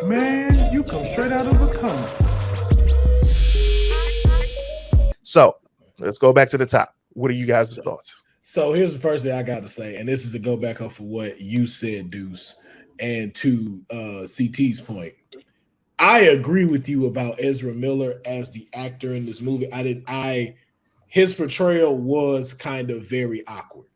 Man, you come straight out of a coma. So let's go back to the top. What are you guys' thoughts? So here's the first thing I got to say, and this is to go back off of what you said, Deuce, and to CT's point. I agree with you about Ezra Miller as the actor in this movie. His portrayal was kind of very awkward.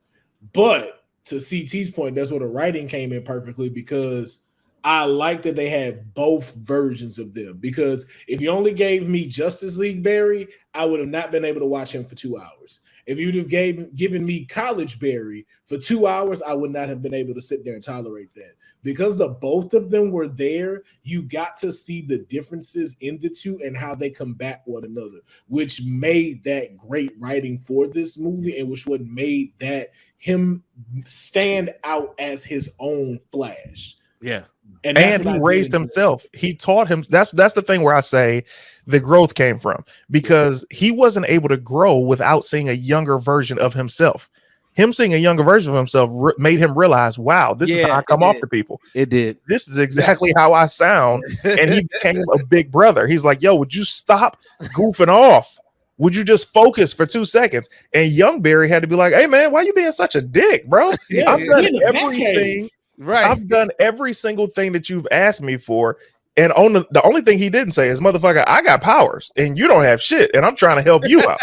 But to CT's point, that's where the writing came in perfectly, because I like that they had both versions of them. Because if you only gave me Justice League Barry, I would have not been able to watch him for 2 hours. If you'd have given me College Barry for 2 hours, I would not have been able to sit there and tolerate that. Because the both of them were there, you got to see the differences in the two and how they combat one another, which made that great writing for this movie, and which what made that him stand out as his own Flash. Yeah. And he raised himself. He taught him. That's the thing where I say the growth came from, because he wasn't able to grow without seeing a younger version of himself. Him seeing a younger version of himself made him realize, wow, this is how I come off to people. It did. This is exactly how I sound. And he became a big brother. He's like, yo, would you stop goofing off? Would you just focus for 2 seconds? And young Barry had to be like, hey, man, why you being such a dick, bro? I've done everything. Right. I've done every single thing that you've asked me for. And on the only thing he didn't say is, motherfucker, I got powers and you don't have shit. And I'm trying to help you out.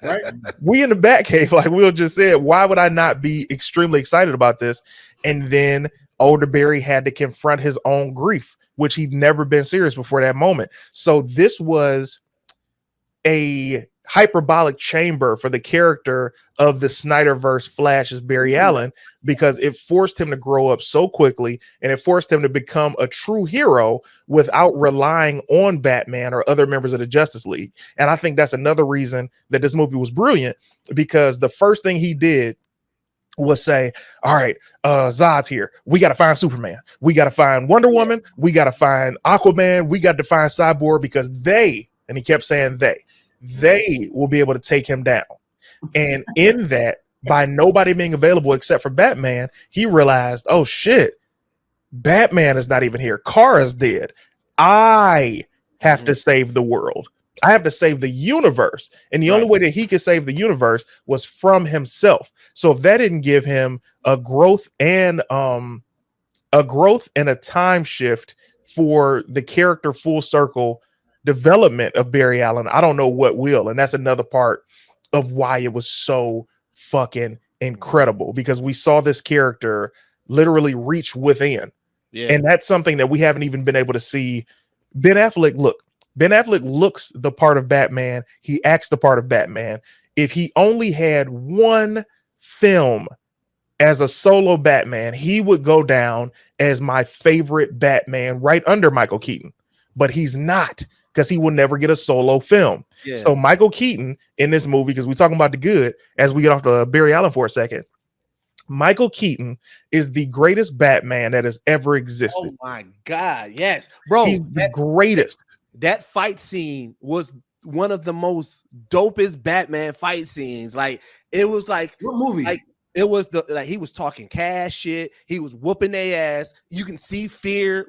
Right. We in the Batcave, like Will just said, why would I not be extremely excited about this? And then older Barry had to confront his own grief, which he'd never been serious before that moment. So this was a hyperbolic chamber for the character of the Snyderverse Flash as Barry Allen, because it forced him to grow up so quickly, and it forced him to become a true hero without relying on Batman or other members of the Justice League. And I think that's another reason that this movie was brilliant, because the first thing he did was say, all right, Zod's here. We got to find Superman. We got to find Wonder Woman. We got to find Aquaman. We got to find Cyborg, because they, and he kept saying they will be able to take him down. And in that, by nobody being available except for Batman, he realized, oh shit, Batman is not even here. Kara's dead. I have to save the world. I have to save the universe. And the only way that he could save the universe was from himself. So if that didn't give him a growth and a time shift for the character full circle development of Barry Allen, I don't know what will. And that's another part of why it was so fucking incredible, because we saw this character literally reach within. Yeah. And that's something that we haven't even been able to see. Ben Affleck looks the part of Batman. He acts the part of Batman. If he only had one film as a solo Batman, he would go down as my favorite Batman, right under Michael Keaton. But he's not, because he will never get a solo film. Yeah. So Michael Keaton in this movie, because we're talking about the good, as we get off to Barry Allen for a second, Michael Keaton is the greatest Batman that has ever existed. Oh my God, yes. Bro, he's the greatest. That fight scene was one of the most dopest Batman fight scenes. Like, it was like, what movie? Like, it was he was talking cash shit. He was whooping their ass. You can see fear.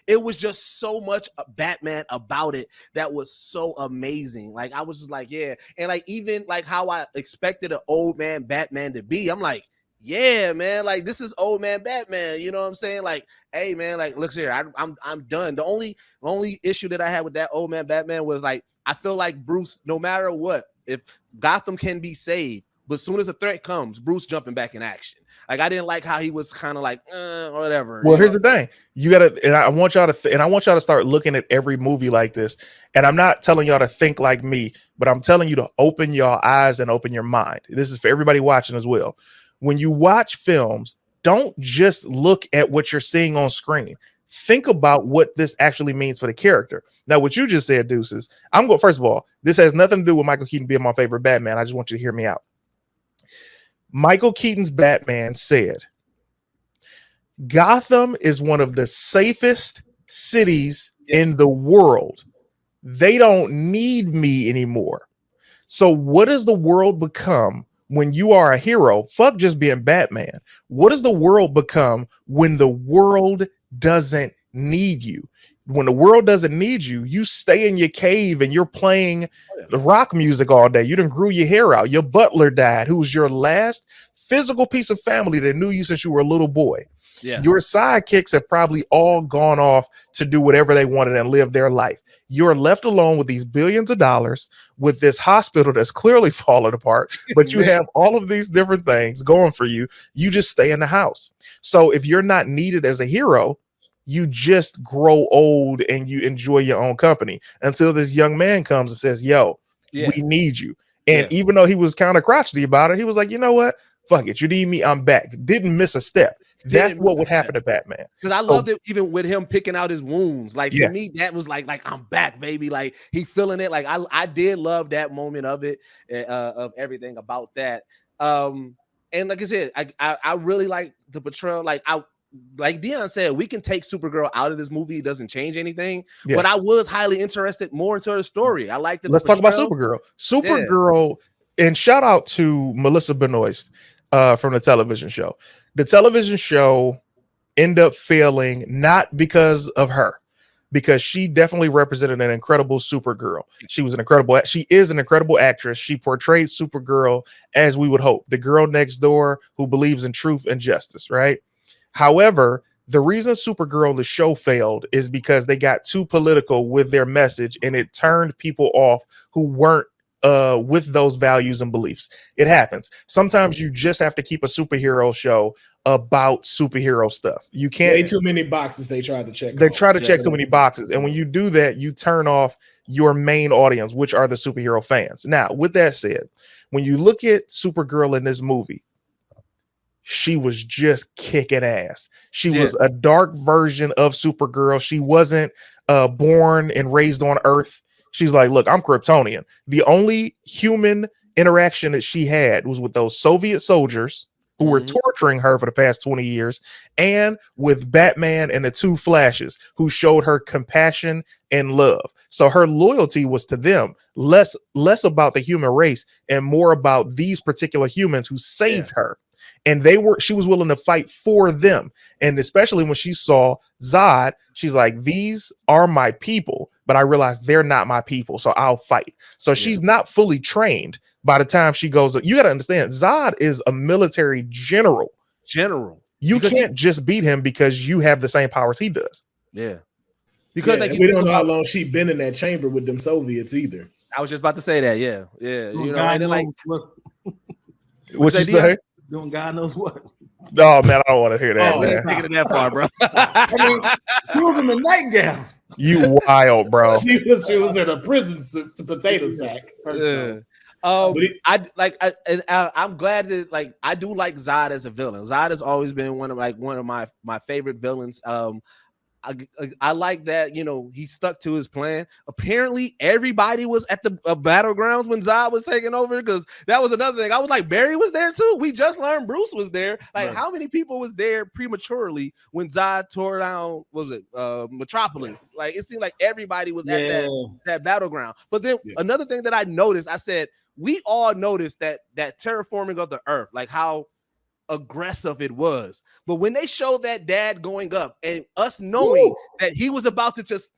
It was just so much Batman about it that was so amazing. Like, I was just like, yeah. And like, even like how I expected an old man Batman to be, I'm like, yeah, man, like, this is old man Batman. You know what I'm saying? Like, hey, man, like, look here, I'm done. The only issue that I had with that old man Batman was, like, I feel like Bruce, no matter what, if Gotham can be saved, but as soon as a threat comes, Bruce jumping back in action. Like, I didn't like how he was kind of like, whatever. Well, here's the thing. You gotta, and I want y'all to start looking at every movie like this. And I'm not telling y'all to think like me, but I'm telling you to open your eyes and open your mind. This is for everybody watching as well. When you watch films, don't just look at what you're seeing on screen. Think about what this actually means for the character. Now, what you just said, Deuces, first of all, this has nothing to do with Michael Keaton being my favorite Batman. I just want you to hear me out. Michael Keaton's Batman said, Gotham is one of the safest cities in the world. They don't need me anymore. So what does the world become when you are a hero, fuck just being Batman. What does the world become when the world doesn't need you? When the world doesn't need you, you stay in your cave and you're playing the rock music all day. You done grew your hair out. Your butler died, who was your last physical piece of family that knew you since you were a little boy. Yeah. Your sidekicks have probably all gone off to do whatever they wanted and live their life. You're left alone with these billions of dollars, with this hospital that's clearly falling apart, but you have all of these different things going for you. You just stay in the house. So if you're not needed as a hero, you just grow old and you enjoy your own company until this young man comes and says, yo, we need you. And even though he was kind of crotchety about it, he was like, you know what? Fuck it. You need me. I'm back. Didn't miss a step. That's what would happen to Batman. Because I loved it even with him picking out his wounds. Like to me, that was like I'm back, baby. Like he feeling it. Like I did love that moment of it, of everything about that. And like I said, I really like the portrayal. Like Dion said, we can take Supergirl out of this movie. It doesn't change anything. But I was highly interested more into her story. I like that. Let's talk about Supergirl. Supergirl, and shout out to Melissa Benoist from the television show. The television show ended up failing not because of her, because she definitely represented an incredible Supergirl. She is an incredible actress. She portrayed Supergirl as we would hope, the girl next door who believes in truth and justice, right? However, the reason Supergirl, the show, failed is because they got too political with their message and it turned people off who weren't with those values and beliefs. It happens. Sometimes you just have to keep a superhero show about superhero stuff. You can't. Way too many boxes they tried to check. They try to check too many boxes. And when you do that, you turn off your main audience, which are the superhero fans. Now, with that said, when you look at Supergirl in this movie, she was just kicking ass. She was a dark version of Supergirl. She wasn't born and raised on Earth. She's like, look, I'm Kryptonian. The only human interaction that she had was with those Soviet soldiers who were torturing her for the past 20 years, and with Batman and the two Flashes who showed her compassion and love. So her loyalty was to them, less about the human race and more about these particular humans who saved her. And she was willing to fight for them. And especially when she saw Zod, she's like, these are my people, but I realized they're not my people, so I'll fight. So she's not fully trained by the time she goes. You got to understand, Zod is a military general. You can't just beat him because you have the same powers he does. Because we don't know how long she's been in that chamber with them Soviets either. I was just about to say that. You know, and then like what you say? Doing God knows what. No, man, I don't want to hear that. Let's take it that far, bro. I mean, she was in the nightgown. You wild, bro. She was in a prison to potato sack. I'm glad that I do like Zod as a villain. Zod has always been one of my favorite villains. I like that, you know, he stuck to his plan. Apparently, everybody was at the battlegrounds when Zod was taking over, because that was another thing. I was like, Barry was there too. We just learned Bruce was there. How many people was there prematurely when Zod tore down, Metropolis? Like, it seemed like everybody was at that battleground. But then another thing that I noticed, I said, we all noticed that terraforming of the earth, like how aggressive it was. But when they showed that dad going up and us knowing that he was about to just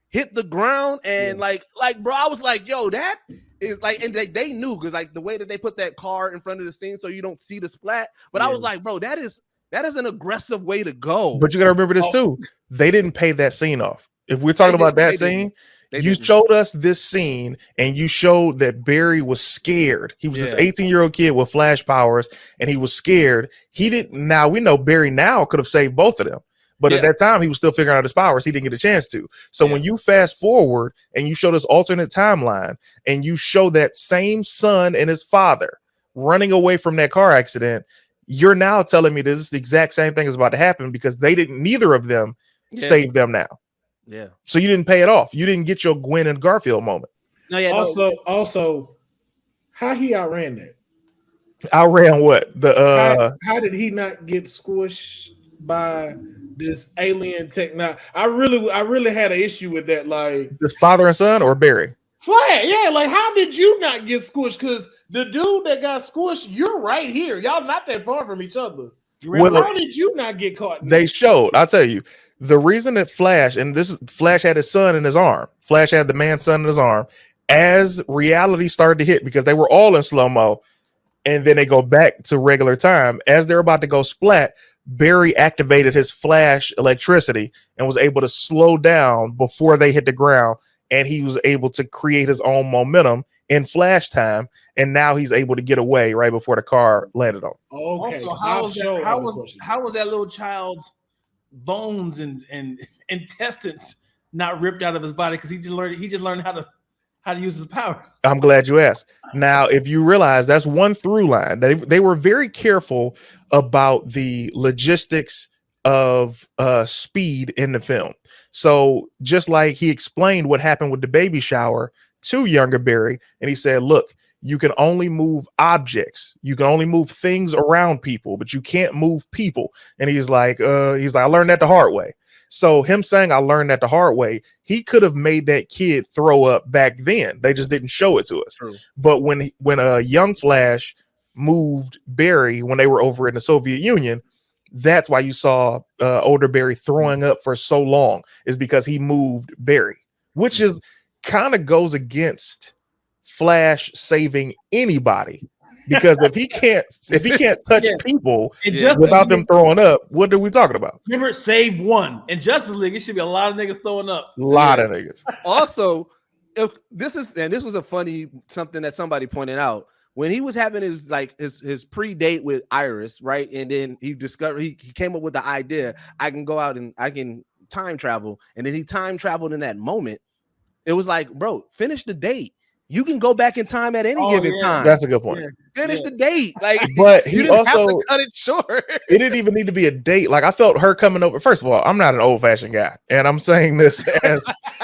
hit the ground and like bro, I was like, yo, that is like, and they knew, because like the way that they put that car in front of the scene so you don't see the splat. But I was like, bro, that is an aggressive way to go. But you got to remember this too. They didn't pay that scene off. If we're talking about that scene, you showed us this scene and you showed that Barry was scared. He was this 18-year-old kid with flash powers and he was scared. He didn't. Now we know Barry now could have saved both of them, but at that time he was still figuring out his powers. He didn't get a chance to. So when you fast forward and you show this alternate timeline and you show that same son and his father running away from that car accident, you're now telling me this is the exact same thing is about to happen, because neither of them saved them now. So you didn't pay it off. You didn't get your Gwen and Garfield moment. Also, how he outran that? Outran what? How did he not get squished by this alien technology? I really had an issue with that. Like, the father and son or Barry? Flat, like how did you not get squished? Because the dude that got squished, you're right here. Y'all not that far from each other. Well, How did you not get caught? They showed, I'll tell you, the reason that Flash, and this is Flash had his son in his arm. Flash had the man's son in his arm as reality started to hit because they were all in slow-mo. And then they go back to regular time. As they're about to go splat, Barry activated his Flash electricity and was able to slow down before they hit the ground. And he was able to create his own momentum in Flash time. And now he's able to get away right before the car landed on. Okay. Also, how was that little child's bones and intestines not ripped out of his body because he just learned how to use his power? I'm glad you asked. Now, if you realize that's one through line, they were very careful about the logistics of speed in the film. So just like he explained what happened with the baby shower to younger Barry, and he said, look, you can only move objects. You can only move things around people, but you can't move people. And he's like, I learned that the hard way. So him saying I learned that the hard way, he could have made that kid throw up back then. They just didn't show it to us. True. But when a young Flash moved Barry when they were over in the Soviet Union, that's why you saw older Barry throwing up for so long, is because he moved Barry, which is kind of goes against Flash saving anybody. Because if he can't touch people without them throwing up, what are we talking about? Remember, save one. In Justice League, it should be a lot of niggas throwing up. A lot of niggas. Also, if this was a funny something that somebody pointed out when he was having his pre-date with Iris, right? And then he discovered he came up with the idea, I can go out and I can time travel, and then he time traveled in that moment. It was like, bro, finish the date. You can go back in time at any given time. That's a good point. Finish the date. Like, but he also have to cut it short. It didn't even need to be a date. Like, I felt her coming over. First of all, I'm not an old-fashioned guy, and I'm saying this as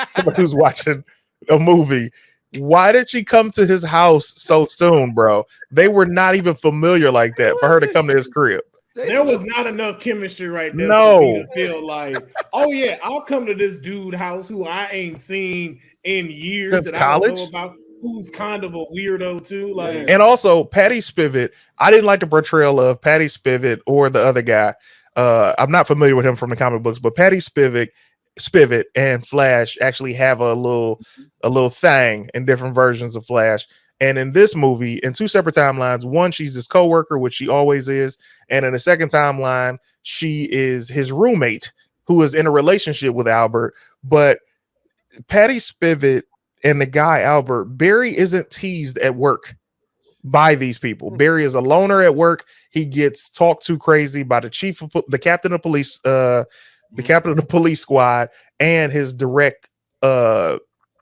somebody who's watching a movie. Why did she come to his house so soon, bro? They were not even familiar like that for her to come to his crib. There was not enough chemistry right there for me to feel like, oh yeah, I'll come to this dude house who I ain't seen in years since college. I don't know about, who's kind of a weirdo too. Like, and also Patty Spivot. I didn't like the portrayal of Patty Spivot or the other guy. I'm not familiar with him from the comic books, but Patty Spivot and Flash actually have a little thing in different versions of Flash. And in this movie, in two separate timelines, one, she's his coworker, which she always is. And in the second timeline, she is his roommate who is in a relationship with Albert. But Patty Spivot and the guy Albert, Barry isn't teased at work by these people. Barry is a loner at work. He gets talked to crazy by the captain of police, the captain of the police squad, and his direct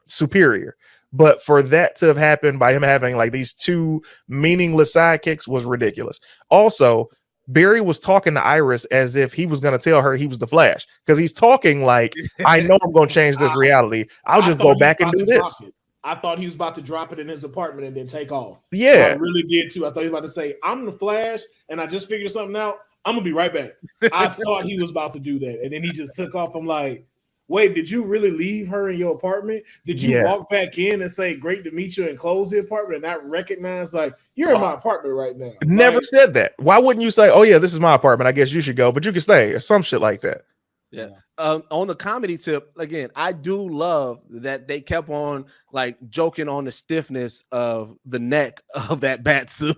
superior. But for that to have happened by him having like these two meaningless sidekicks was ridiculous. Also, Barry was talking to Iris as if he was going to tell her he was the Flash, because he's talking like, I know I'm going to change this reality. I'll just go back and do this. I thought he was about to drop it in his apartment and then take off. Yeah. I really did too. I thought he was about to say, I'm the Flash and I just figured something out. I'm going to be right back. I thought he was about to do that. And then he just took off. I'm like, wait, did you really leave her in your apartment? Did you walk back in and say, great to meet you, and close the apartment and not recognize, like, you're in my apartment right now? Never said that. Why wouldn't you say, oh, yeah, this is my apartment, I guess you should go, but you can stay, or some shit like that? Yeah. On the comedy tip, again, I do love that they kept on like joking on the stiffness of the neck of that bat suit.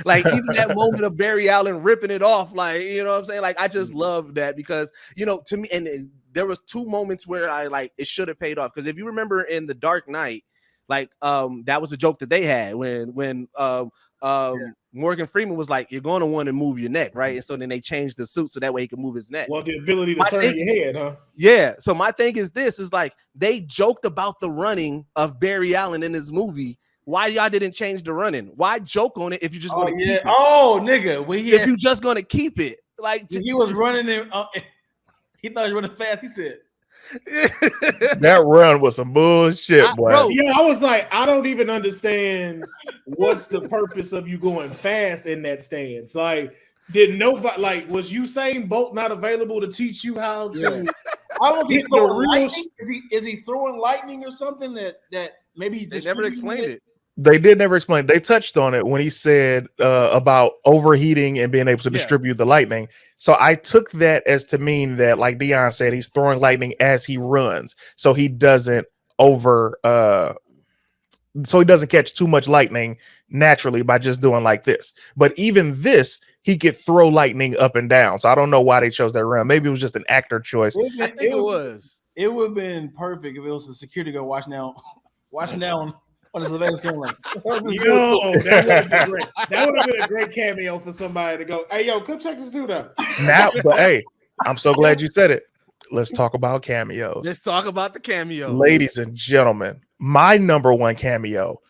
Like even that moment of Barry Allen ripping it off, like, you know what I'm saying? Like, I just love that because, you know, to me, and there was two moments where I like it should have paid off. Because if you remember in The Dark Knight, like that was a joke that they had when Morgan Freeman was like, you're going to want to move your neck, right? And so then they changed the suit so that way he could move his neck. Well, the ability to turn your head, huh? Yeah. So my thing is this is like they joked about the running of Barry Allen in this movie. Why y'all didn't change the running? Why joke on it if you're just going to keep it? Oh, nigga. If you're just going to keep it. Like he was running in, he thought he was running fast. He said that run was some bullshit, boy. Bro, yeah, I was like, I don't even understand what's the purpose of you going fast in that stance. Like, did nobody like was Usain Bolt not available to teach you how to? I don't know if he's throwing lightning. Is he throwing lightning or something that maybe they never explained it. They did never explain. They touched on it when he said about overheating and being able to distribute the lightning. So I took that as to mean that, like Dion said, he's throwing lightning as he runs, so he doesn't so he doesn't catch too much lightning naturally by just doing like this. But even this, he could throw lightning up and down. So I don't know why they chose that round. Maybe it was just an actor choice. I think it was. It would have been perfect if it was a security guard watching down on his Sylvester's camera. Yo, that would have been great. That would have been a great cameo for somebody to go, hey, yo, come check this dude out. Now, but hey, I'm so glad you said it. Let's talk about cameos. Let's talk about the cameo. Ladies and gentlemen, my number one cameo,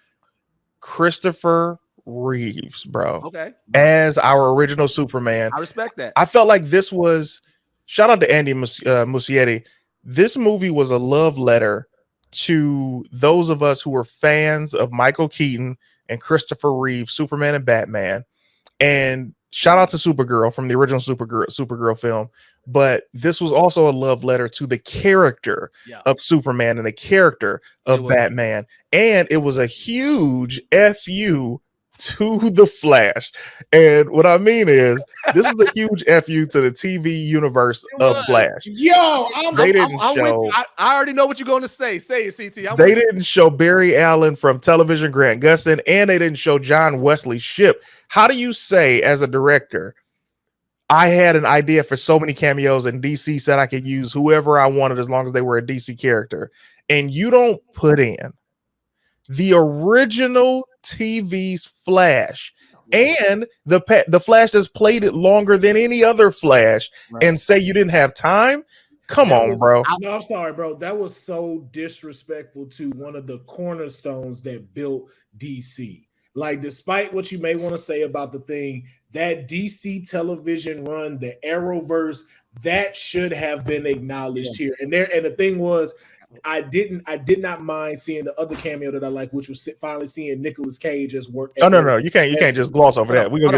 Christopher Reeves, bro. Okay. As our original Superman. I respect that. I felt like this was, shout out to Andy Muschietti. This movie was a love letter to those of us who were fans of Michael Keaton and Christopher Reeve, Superman and Batman. And shout out to Supergirl from the original Supergirl film. But this was also a love letter to the character of Superman and the character of Batman. And it was a huge FU to the Flash. And what I mean is, this was a huge FU to the TV universe of Flash. Yo, I already know what you're going to say. Say it, CT. They didn't show Barry Allen from television, Grant Gustin, and they didn't show John Wesley Shipp. How do you say, as a director, I had an idea for so many cameos, and DC said I could use whoever I wanted as long as they were a DC character, and you don't put in the original TV's Flash and the Flash that's played it longer than any other Flash, and say you didn't have time? Come on, bro. No, I'm sorry, bro. That was so disrespectful to one of the cornerstones that built DC. Like, despite what you may want to say about the thing, that DC television run, the Arrowverse, that should have been acknowledged here. And the thing was, I did not mind seeing the other cameo that I like, which was finally seeing Nicolas Cage as work. Oh no, you can't just gloss over that. We're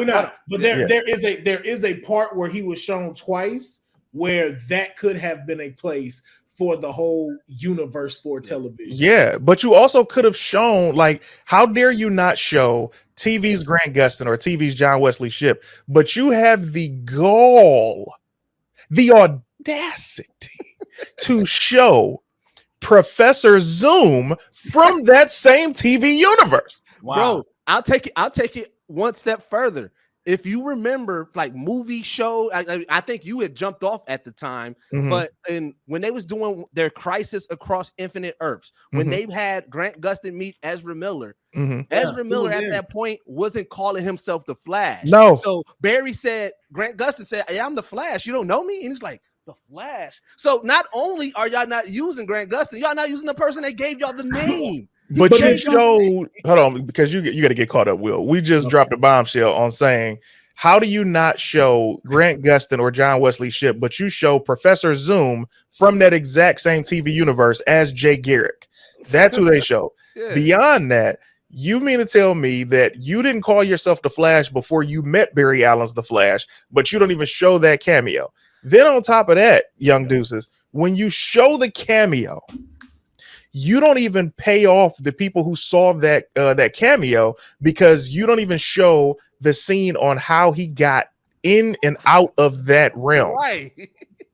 not. But there is a part where he was shown twice where that could have been a place for the whole universe for television. Yeah, but you also could have shown, like, how dare you not show TV's Grant Gustin or TV's John Wesley Shipp, but you have the gall, the audacity to show Professor Zoom from that same TV universe. Wow. Bro, I'll take it one step further. If you remember, like, movie show, I think you had jumped off at the time, but when they was doing their Crisis Across Infinite Earths, when they had Grant Gustin meet Ezra Miller, Ezra Miller at that point wasn't calling himself the Flash. No. So Barry said, Grant Gustin said, "Hey, I'm the Flash. You don't know me?" And he's like, "The Flash." So not only are y'all not using Grant Gustin, y'all not using the person that gave y'all the name. But you showed, hold on, because you got to get caught up, Will. We just dropped a bombshell on saying, how do you not show Grant Gustin or John Wesley Shipp, but you show Professor Zoom from that exact same TV universe as Jay Garrick? That's who they show. Beyond that, you mean to tell me that you didn't call yourself the Flash before you met Barry Allen's the Flash, but you don't even show that cameo? Then on top of that, young Deuces, when you show the cameo, you don't even pay off the people who saw that that cameo, because you don't even show the scene on how he got in and out of that realm. Right.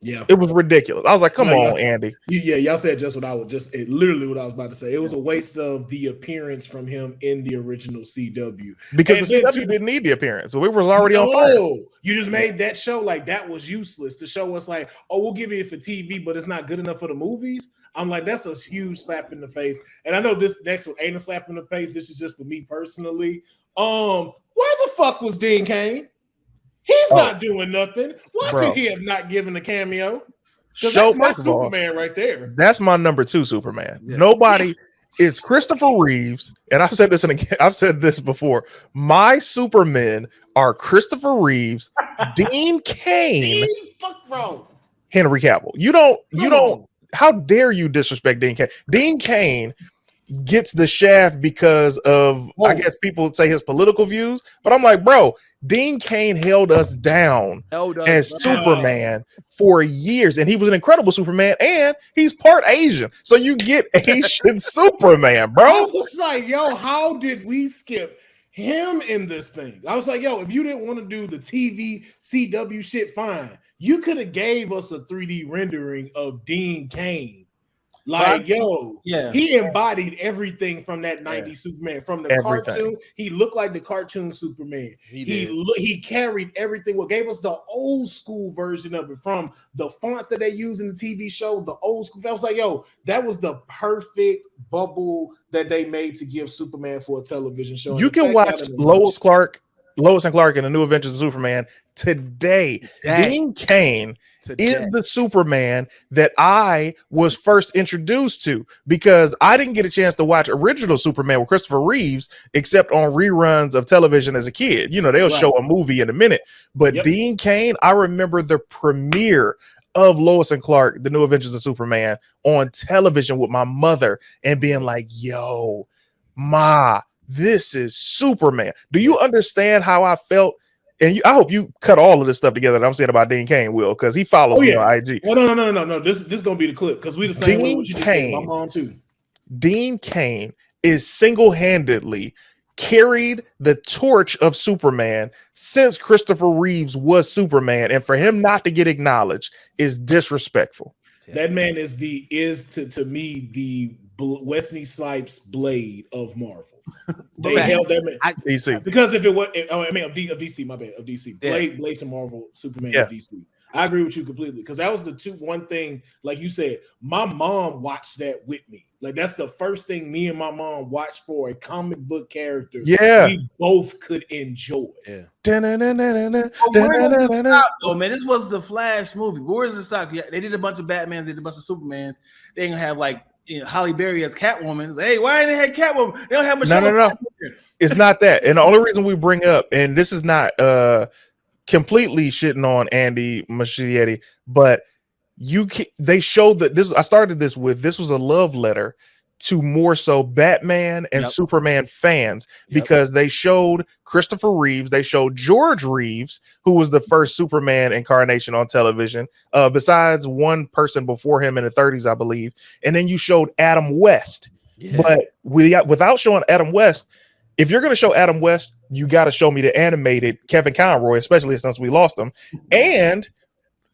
Yeah, it was ridiculous. I was like, come on, Andy. Y'all said just what I was literally what I was about to say. It was a waste of the appearance from him in the original CW, because the CW didn't need the appearance, so it was already on fire. You just made that show like that was useless to show us like, oh, we'll give you it for TV, but it's not good enough for the movies. I'm like, that's a huge slap in the face. And I know this next one ain't a slap in the face. This is just for me personally. Where the fuck was Dean Cain? He's not doing nothing. Why could he have not given a cameo? Because that's my Superman right there. That's my number 2 Superman. Yeah. Nobody. It's Christopher Reeves, and I've said this I've said this before. My Supermen are Christopher Reeves, Dean Cain, Henry Cavill. You don't. How dare you disrespect Dean Cain? Dean Cain, gets the shaft because of, I guess people would say his political views, but I'm like, bro, Dean Cain held us down as Superman for years, and he was an incredible Superman, and he's part Asian, so you get Asian Superman, bro. I was like, yo, how did we skip him in this thing? I was like, yo, if you didn't want to do the TV CW shit, fine. You could have gave us a 3D rendering of Dean Cain. Like, yo, he embodied everything from that 90s Superman, from the cartoon. He looked like the cartoon Superman. He carried everything. What gave us the old school version of it, from the fonts that they use in the TV show, the old school. I was like, yo, that was the perfect bubble that they made to give Superman for a television show. You can watch Lois and Clark in the New Adventures of Superman today. Dean Cain is the Superman that I was first introduced to, because I didn't get a chance to watch original Superman with Christopher Reeves except on reruns of television as a kid. You know, they'll show a movie in a minute, but Dean Cain, I remember the premiere of Lois and Clark, the New Adventures of Superman, on television with my mother and being like, yo, Ma, this is Superman. Do you understand how I felt? And I hope you cut all of this stuff together that I'm saying about Dean Cain, Will, because he follows me on IG. Well, no. This is gonna be the clip, because we the same way what you just said. My mom too. Dean Cain is single-handedly carried the torch of Superman since Christopher Reeves was Superman, and for him not to get acknowledged is disrespectful. That man is to me the Wesley Snipes Blade of Marvel. They held that man. DC. Because if it was, of DC, my bad, of DC. Blade to Marvel, Superman of DC. I agree with you completely, because that was one thing, like you said, my mom watched that with me. Like, that's the first thing me and my mom watched for a comic book character. We both could enjoy. Where does it stop, though, man? This was the Flash movie. Where does it stop? They did a bunch of Batmans, they did a bunch of Supermans. They ain't gonna have like, you know, Halle Berry as Catwoman. Like, hey, why ain't they had Catwoman? They don't have much. No. It's not that. And the only reason we bring up, and this is not completely shitting on Andy Muschietti, but they showed that this. I started this was a love letter to more so Batman and Superman fans, because they showed Christopher Reeves, they showed George Reeves, who was the first Superman incarnation on television, besides one person before him in the 30s, I believe, and then you showed Adam West. But without showing Adam West, if you're going to show Adam West, you got to show me the animated Kevin Conroy, especially since we lost him. And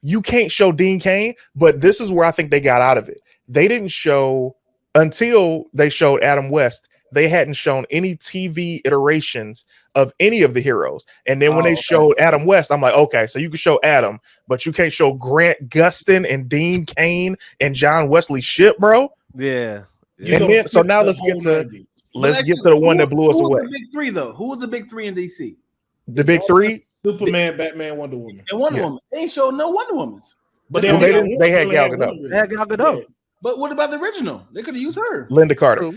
you can't show Dean Cain, but this is where I think they got out of it. They didn't show, until they showed Adam West, they hadn't shown any TV iterations of any of the heroes. And then when they showed Adam West, I'm like, okay, so you can show Adam, but you can't show Grant Gustin and Dean Cain and John Wesley Shipp, bro. Yeah. And then, so now let's get to the one that blew us away. The big three, though. Who was the big three in DC? The big three? Superman, Batman, Wonder Woman. And Wonder Woman. They ain't showed no Wonder Womans. But they had Gal Gadot. They had Gal Gadot. But what about the original? They could have used her. Linda Carter.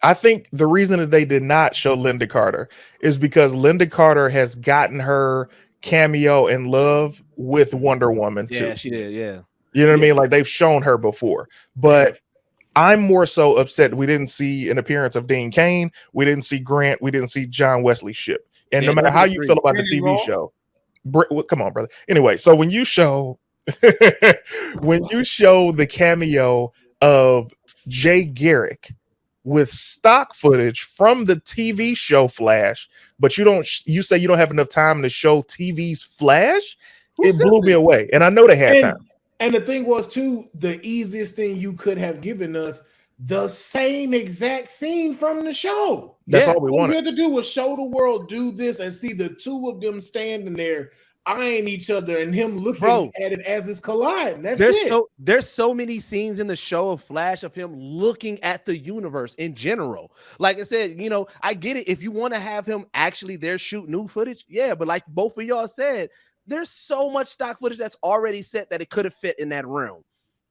I think the reason that they did not show Linda Carter is because Linda Carter has gotten her cameo in love with Wonder Woman too. Yeah, she did. Yeah. You know what I mean? Like, they've shown her before, but I'm more so upset we didn't see an appearance of Dean Cain. We didn't see Grant. We didn't see John Wesley Shipp. And no matter how you feel about the TV show, come on, brother. Anyway, so when you show the cameo of Jay Garrick with stock footage from the TV show Flash, but you say you don't have enough time to show TV's Flash, it blew me away. And I know they had time. And the thing was, too, the easiest thing you could have given us the same exact scene from the show. That's all we wanted. All you had to do was show the world, do this, and see the two of them standing there eyeing each other and him looking at it as it's colliding. There's so many scenes in the show of Flash of him looking at the universe in general. Like I said, you know, I get it. If you want to have him actually there shoot new footage, but like both of y'all said, there's so much stock footage that's already set that it could have fit in that room.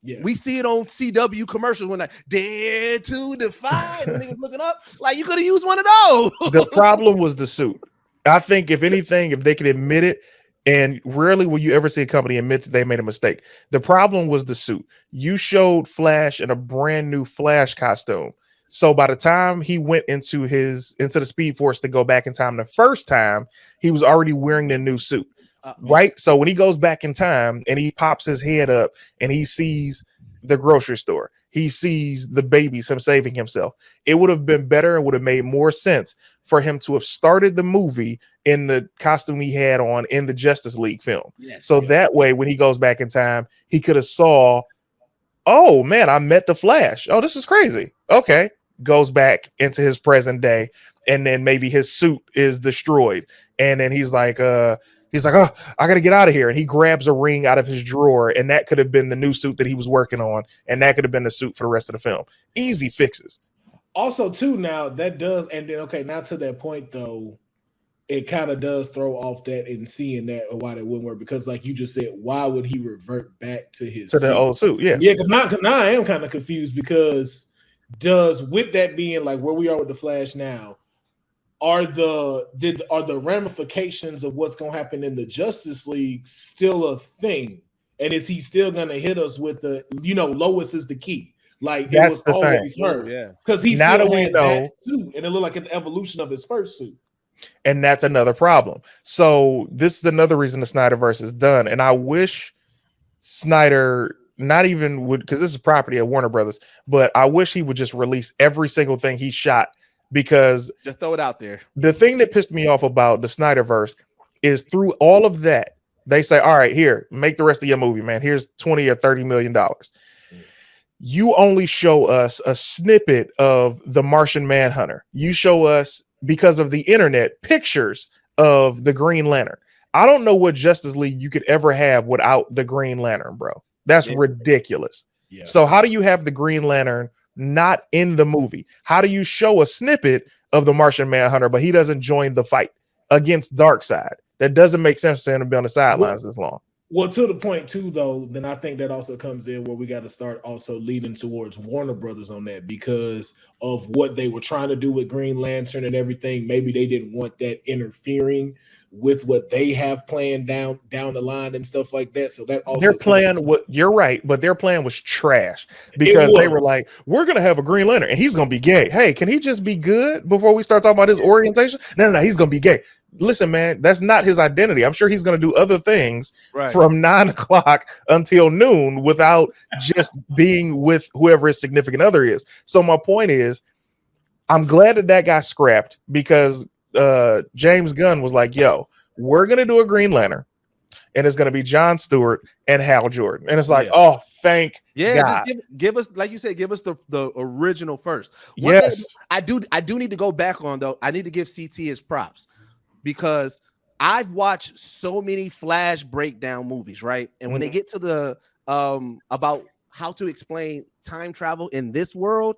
Yeah, we see it on CW commercials when I dare to defy. Niggas looking up, like, you could have used one of those. The problem was the suit. I think if anything, if they could admit it, and rarely will you ever see a company admit that they made a mistake. The problem was the suit. You showed Flash in a brand new Flash costume. So by the time he went into the Speed Force to go back in time the first time, he was already wearing the new suit. Right. So when he goes back in time and he pops his head up and he sees the grocery store, he sees the babies, him saving himself. It would have been better and would have made more sense for him to have started the movie in the costume he had on in the Justice League film. That way, when he goes back in time, he could have saw, oh man, I met the Flash. Oh, this is crazy. Okay. Goes back into his present day, and then maybe his suit is destroyed. And then he's like, oh, I gotta get out of here. And he grabs a ring out of his drawer, and that could have been the new suit that he was working on, and that could have been the suit for the rest of the film. Easy fixes. Also, too, now that does, and then okay, now to that point though, it kind of does throw off that and seeing that or why that wouldn't work, because like you just said, why would he revert back to his the old suit? Yeah, because now I am kind of confused, because with that being like where we are with the Flash now, are the ramifications of what's going to happen in the Justice League still a thing? And is he still going to hit us with the, Lois is the key? Like it was always her, because he still had that suit, and it looked like an evolution of his first suit. And that's another problem. So this is another reason the Snyderverse is done. And I wish Snyder not even would, because this is property of Warner Brothers, but I wish he would just release every single thing he shot, because just throw it out there. The thing that pissed me off about the Snyderverse is through all of that, they say, all right, here, make the rest of your movie, man. Here's 20 or $30 million. You only show us a snippet of the Martian Manhunter. You show us, because of the internet, pictures of the Green Lantern. I don't know what Justice League you could ever have without the Green Lantern, bro. That's ridiculous. Yeah. So how do you have the Green Lantern not in the movie? How do you show a snippet of the Martian Manhunter, but he doesn't join the fight against Darkseid? That doesn't make sense to him to be on the sidelines this long. Well, to the point too, though, then I think that also comes in where we got to start also leading towards Warner Brothers on that, because of what they were trying to do with Green Lantern and everything. Maybe they didn't want that interfering with what they have planned down the line and stuff like that. So that also their plan, you're right, but their plan was trash, because they were like, we're gonna have a Green Lantern and he's gonna be gay. Hey, can he just be good before we start talking about his orientation? No, he's gonna be gay. Listen, man, that's not his identity. I'm sure he's gonna do other things from 9 o'clock until noon without just being with whoever his significant other is. So my point is, I'm glad that got scrapped, because James Gunn was like, yo, we're gonna do a Green Lantern, and it's gonna be John Stewart and Hal Jordan. And it's like, oh, thank God. Just give us, like you said, give us the original first. Yes. I do need to go back on, though. I need to give CT his props, because I've watched so many Flash breakdown movies, right? And when they get to the about how to explain time travel in this world,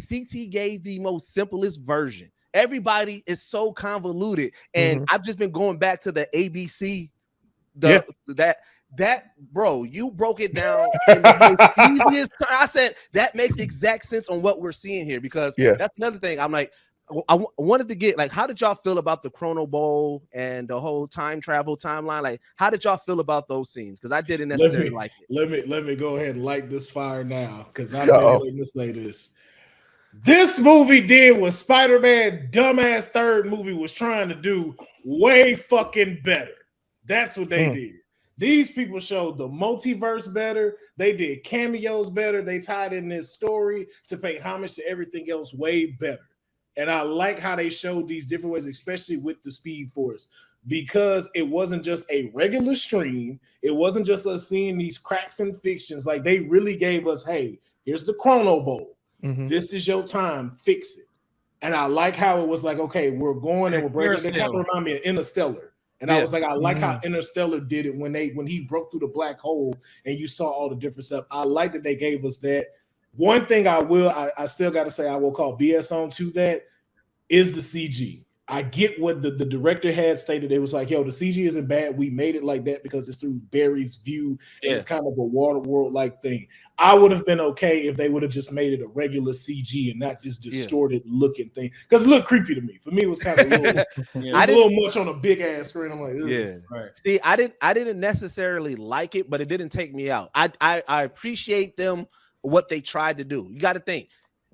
CT gave the most simplest version. Everybody is so convoluted, and I've just been going back to the ABC. That bro, you broke it down in the most easiest. I said that makes exact sense on what we're seeing here, because that's another thing. I'm like, I wanted to get, like, how did y'all feel about the Chrono Bowl and the whole time travel timeline? Like, how did y'all feel about those scenes? Because I didn't necessarily like it. Let me go ahead and light this fire now, because I've been waiting to say this. This movie did what Spider-Man dumbass third movie was trying to do way fucking better. That's what they did. These people showed the multiverse better. They did cameos better. They tied in this story to pay homage to everything else way better. And I like how they showed these different ways, especially with the Speed Force, because it wasn't just a regular stream. It wasn't just us seeing these cracks and fictions. Like, they really gave us, hey, here's the Chrono Bowl. This is your time. Fix it. And I like how it was like, okay, we're going and we're breaking. They kind of remind me of Interstellar. And I was like, I like how Interstellar did it when he broke through the black hole and you saw all the different stuff. I like that they gave us that. One thing I still got to say I will call BS on to that is the CG. I get what the director had stated. It was like, yo, the CG isn't bad. We made it like that because it's through Barry's view. And it's kind of a water world like thing. I would have been okay if they would have just made it a regular CG and not this distorted looking thing, because it looked creepy to me. For me, it was kind of a little, a little much on a big ass screen. I'm like, ugh. Right. See, I didn't necessarily like it, but it didn't take me out. I appreciate them what they tried to do. You got to think.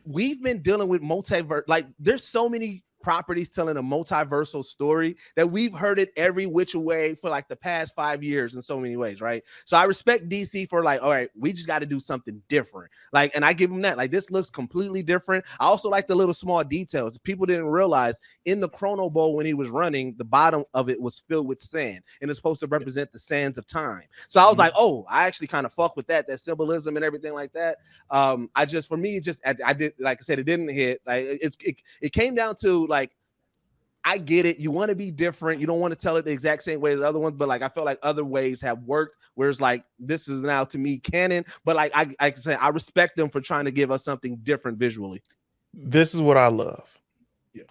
we've been dealing with multiverse. Like, there's so many properties telling a multiversal story that we've heard it every which way for like the past 5 years in so many ways, right? So I respect DC for like, all right, we just got to do something different. Like, and I give them that. Like, this looks completely different. I also like the little small details. People didn't realize in the Chrono Bowl when he was running, the bottom of it was filled with sand, and it's supposed to represent the sands of time. So I was like, oh, I actually kind of fuck with that symbolism and everything like that. I just, for me, just I did, like I said, it didn't hit. Like, it came down to, like, I get it. You want to be different. You don't want to tell it the exact same way as the other ones, but like I feel like other ways have worked. Whereas like this is now to me canon, but like I can say I respect them for trying to give us something different visually. This is what I love. Yeah.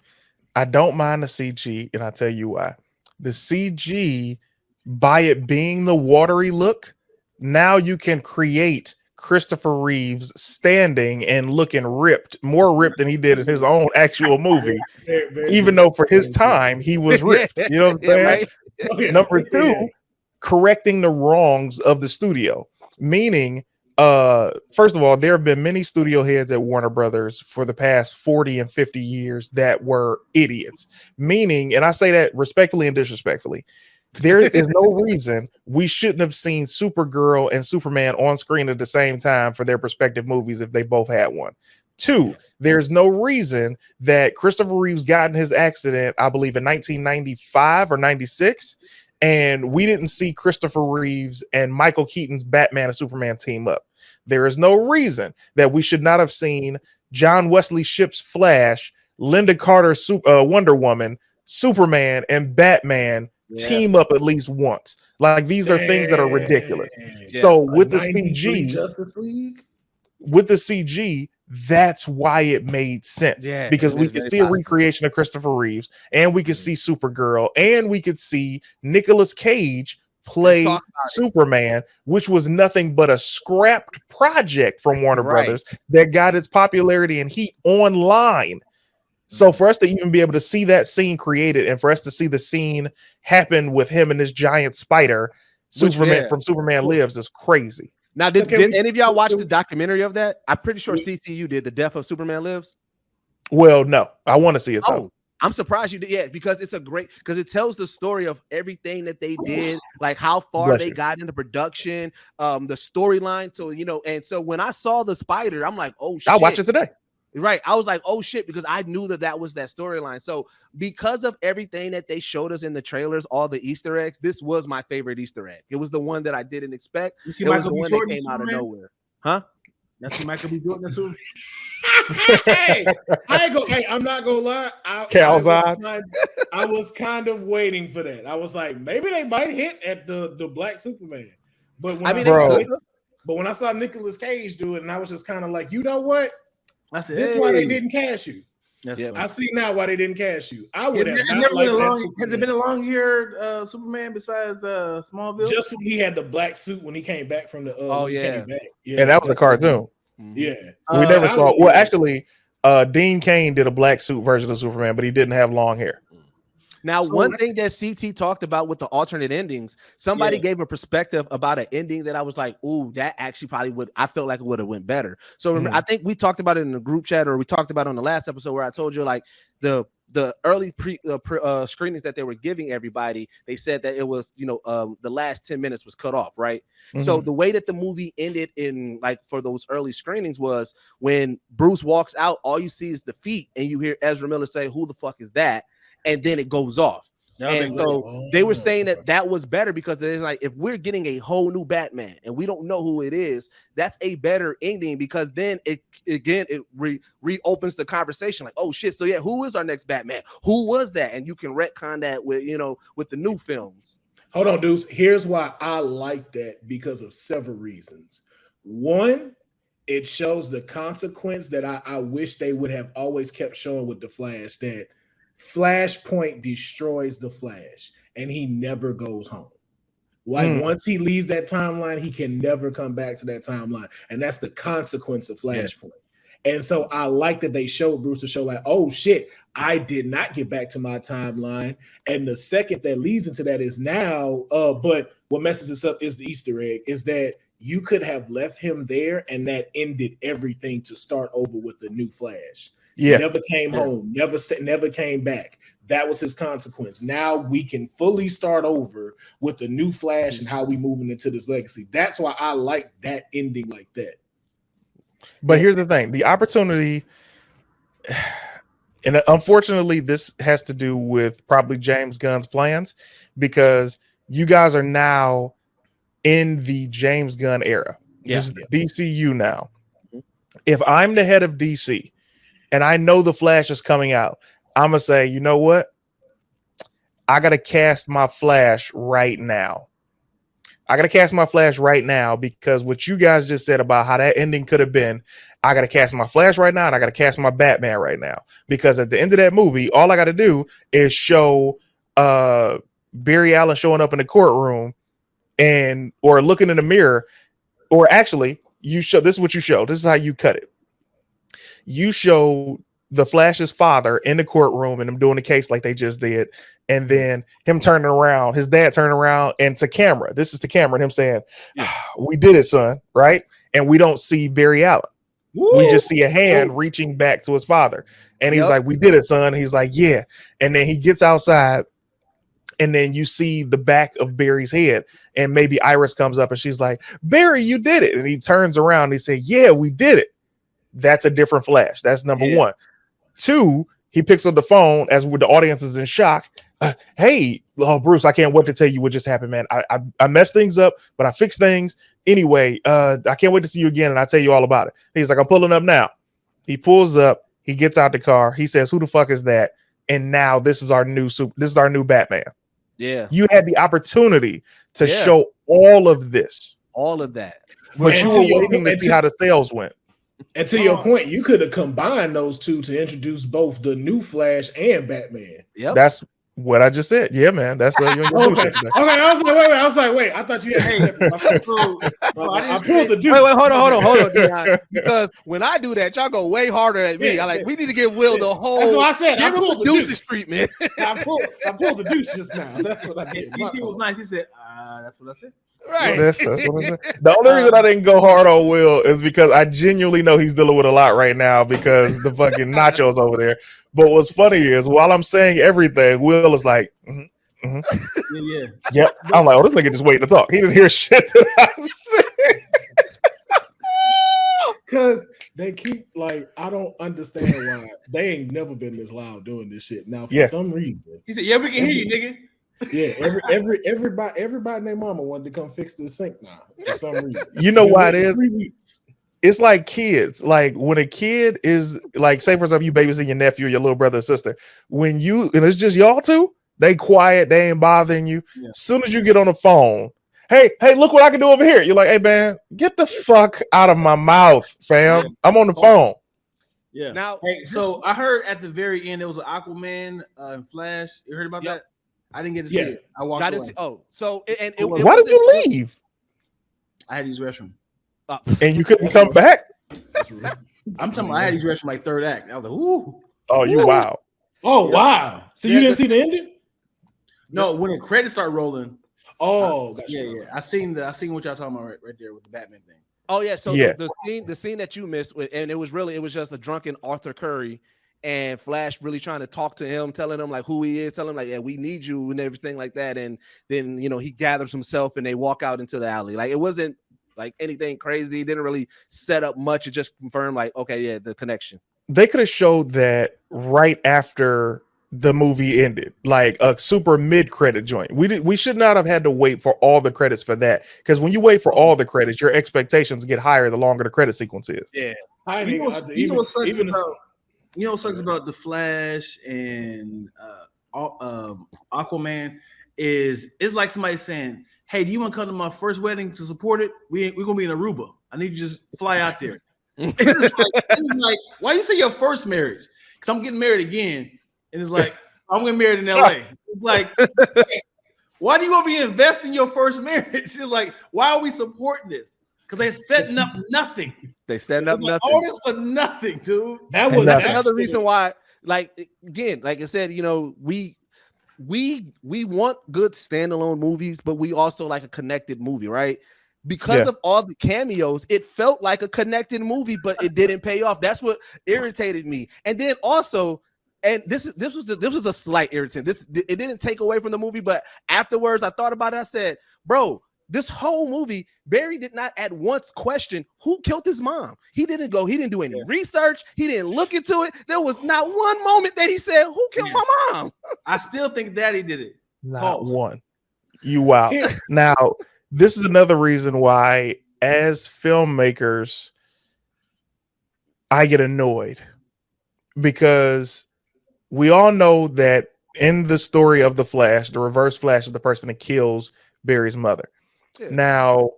I don't mind the CG, and I'll tell you why. The CG, by it being the watery look, now you can create Christopher Reeves standing and looking ripped, more ripped than he did in his own actual movie, even though for his time he was ripped. You know what I'm saying? Right? Number two, correcting the wrongs of the studio, meaning first of all, there have been many studio heads at Warner Brothers for the past 40 and 50 years that were idiots, meaning, and I say that respectfully and disrespectfully, there is no reason we shouldn't have seen Supergirl and Superman on screen at the same time for their respective movies if they both had one. Two, there's no reason that Christopher Reeves got in his accident, I believe in 1995 or 96, and we didn't see Christopher Reeves and Michael Keaton's Batman and Superman team up. There is no reason that we should not have seen John Wesley Shipp's Flash, Linda Carter's Wonder Woman, Superman, and Batman team up at least once. Like, these are things that are ridiculous. So with the CG, Justice League, with the CG, that's why it made sense, because we could see a recreation of Christopher Reeves, and we could see Supergirl, and we could see Nicolas Cage play Superman, which was nothing but a scrapped project from Warner Brothers that got its popularity and heat online. So for us to even be able to see that scene created, and for us to see the scene happen with him and this giant spider, Superman from Superman Lives, is crazy. Now, did any of y'all watch the documentary of that? I'm pretty sure CCU did, The Death of Superman Lives. Well, no, I want to see it. Oh, I'm surprised you did. Yeah, because it's because it tells the story of everything that they did, like how far they got into production, the storyline. So, you know, and so when I saw the spider, I'm like, oh shit. I'll watch it today. Right. I was like, oh shit, because I knew that was that storyline. So because of everything that they showed us in the trailers, all the Easter eggs, this was my favorite Easter egg. It was the one that I didn't expect. It was the one that came out of nowhere. Huh? That's Michael B. Jordan. Hey, I'm not gonna lie. I was kind of waiting for that. I was like, maybe they might hit at the Black Superman. But when I saw Nicolas Cage do it, and I was just kind of like, you know what? This is why they didn't cash you. I see now why they didn't cash you. I would have not liked that. Has it been a long year Superman besides Smallville? Just when he had the black suit when he came back from the and that was a cartoon. Yeah. We never saw. Well, actually, Dean Cain did a black suit version of Superman, but he didn't have long hair. Now, one thing that CT talked about with the alternate endings, somebody gave a perspective about an ending that I was like, ooh, that actually probably I felt like it would have went better. So I think we talked about it in the group chat, or we talked about it on the last episode where I told you like the early screenings that they were giving everybody, they said that it was, you know, the last 10 minutes was cut off, right? So the way that the movie ended in like for those early screenings was when Bruce walks out, all you see is the feet, and you hear Ezra Miller say, "Who the fuck is that?" And then it goes off. And so they were saying that was better because it's like, if we're getting a whole new Batman and we don't know who it is, that's a better ending, because then it reopens the conversation. Like, oh shit, so yeah, who is our next Batman? Who was that? And you can retcon that with, you know, with the new films. Hold on, Deuce. Here's why I like that, because of several reasons. One, it shows the consequence that I wish they would have always kept showing with the Flash, that Flashpoint destroys the Flash and he never goes home. Like once he leaves that timeline, he can never come back to that timeline. And that's the consequence of Flashpoint. And so I like that they showed Bruce to show like, oh shit, I did not get back to my timeline. And the second that leads into that is now, but what messes this up is the Easter egg, is that you could have left him there, and that ended everything to start over with the new Flash. Yeah. Never came home, never came back. That was his consequence. Now we can fully start over with the new Flash and how we moving into this legacy. That's why I like that ending like that. But here's the thing: the opportunity, and unfortunately, this has to do with probably James Gunn's plans, because you guys are now in the James Gunn era. This is DCU now. If I'm the head of DC and I know the Flash is coming out, I'm gonna say, you know what? I gotta cast my Flash right now. Because what you guys just said about how that ending could have been, I gotta cast my Flash right now, and I gotta cast my Batman right now. Because at the end of that movie, all I gotta do is show Barry Allen showing up in the courtroom or looking in the mirror, or actually, this is what you show. This is how you cut it. You show the Flash's father in the courtroom and him doing the case like they just did, and then him turning around, his dad turning around, and to camera. This is to camera, and him saying, "We did it, son," right? And we don't see Barry Allen. Woo! We just see a hand reaching back to his father, and he's like, "We did it, son." And he's like, "Yeah." And then he gets outside, and then you see the back of Barry's head, and maybe Iris comes up and she's like, "Barry, you did it." And he turns around and he said, "Yeah, we did it." That's a different Flash. That's number one. Two, he picks up the phone as the audience is in shock. Hey, Bruce, I can't wait to tell you what just happened, man. I messed things up, but I fixed things. Anyway, I can't wait to see you again, and I'll tell you all about it. He's like, I'm pulling up now. He pulls up. He gets out the car. He says, who the fuck is that? And now this is our new Batman. Yeah. You had the opportunity to show all of this. All of that. But you were waiting to see how the sales went. And to your point, you could have combined those two to introduce both the new Flash and Batman. Yep. That's what I just said. Yeah, man. That's you okay. I was like, wait. I thought you had. I pulled the deuce. Wait, hold on, Dion. Because when I do that, y'all go way harder at me. We need to give Will the whole. That's what I said. Give him the Deuces treatment. I pulled the deuce just now. That's what I did. CT was nice. He said, "That's what I said." Right. The only reason I didn't go hard on Will is because I genuinely know he's dealing with a lot right now because the fucking nachos over there. But what's funny is while I'm saying everything, Will is like, yep. I'm like, oh, this nigga just waiting to talk. He didn't hear shit that I said. Because they keep I don't understand why they ain't never been this loud doing this shit. Now for some reason, he said, "Yeah, we can hear you, nigga." Yeah, everybody and their mama wanted to come fix the sink now for some reason. You know why it is? It's like kids. Like when a kid is say for example, you babysitting your nephew or your little brother or sister. And it's just y'all two, they quiet, they ain't bothering you. Yeah. As soon as you get on the phone, hey, look what I can do over here. You're like, hey man, get the fuck out of my mouth, fam. Yeah. I'm on the phone. Yeah. Now, so I heard at the very end there was an Aquaman and Flash. You heard about that? I didn't get to see it. I walked away. Why did you leave? I had to use the restroom. And you couldn't come back? I'm talking about I had to use the restroom third act. I was like, ooh. Oh, you wow. Oh, wow. So you didn't see the ending? No, when the credits start rolling. Oh, gotcha. Yeah. I seen what y'all talking about right there with the Batman thing. Oh, yeah. So the scene that you missed, and it was just a drunken Arthur Curry. And Flash really trying to talk to him, telling him who he is, telling him we need you and everything like that. And then he gathers himself and they walk out into the alley. It wasn't anything crazy. It didn't really set up much. It just confirmed the connection. They could have showed that right after the movie ended, like a super mid-credit joint. We should not have had to wait for all the credits for that, because when you wait for all the credits, your expectations get higher the longer the credit sequence is. Yeah. You know what sucks about the Flash and Aquaman is it's like somebody saying, "Hey, do you want to come to my first wedding to support it? We're gonna be in Aruba. I need you to just fly out there." it's like, why you say your first marriage? Because I'm getting married again, and it's like I'm getting married in LA. It's like, hey, why do you want to be investing in your first marriage? It's like, why are we supporting this? Because they're setting up nothing. They setting up nothing. All this for nothing, dude. That's another reason why. Again, like I said, we want good standalone movies, but we also like a connected movie, right? because of all the cameos, it felt like a connected movie, but it didn't pay off. That's what irritated me. And then also, and this was a slight irritant. It didn't take away from the movie, but afterwards I thought about it. I said, bro, this whole movie, Barry did not at once question who killed his mom. He didn't do any research. He didn't look into it. There was not one moment that he said, who killed my mom? I still think Daddy did it. Not one. You wow. Now, this is another reason why, as filmmakers, I get annoyed, because we all know that in the story of the Flash, the Reverse Flash is the person that kills Barry's mother. Yeah. Now,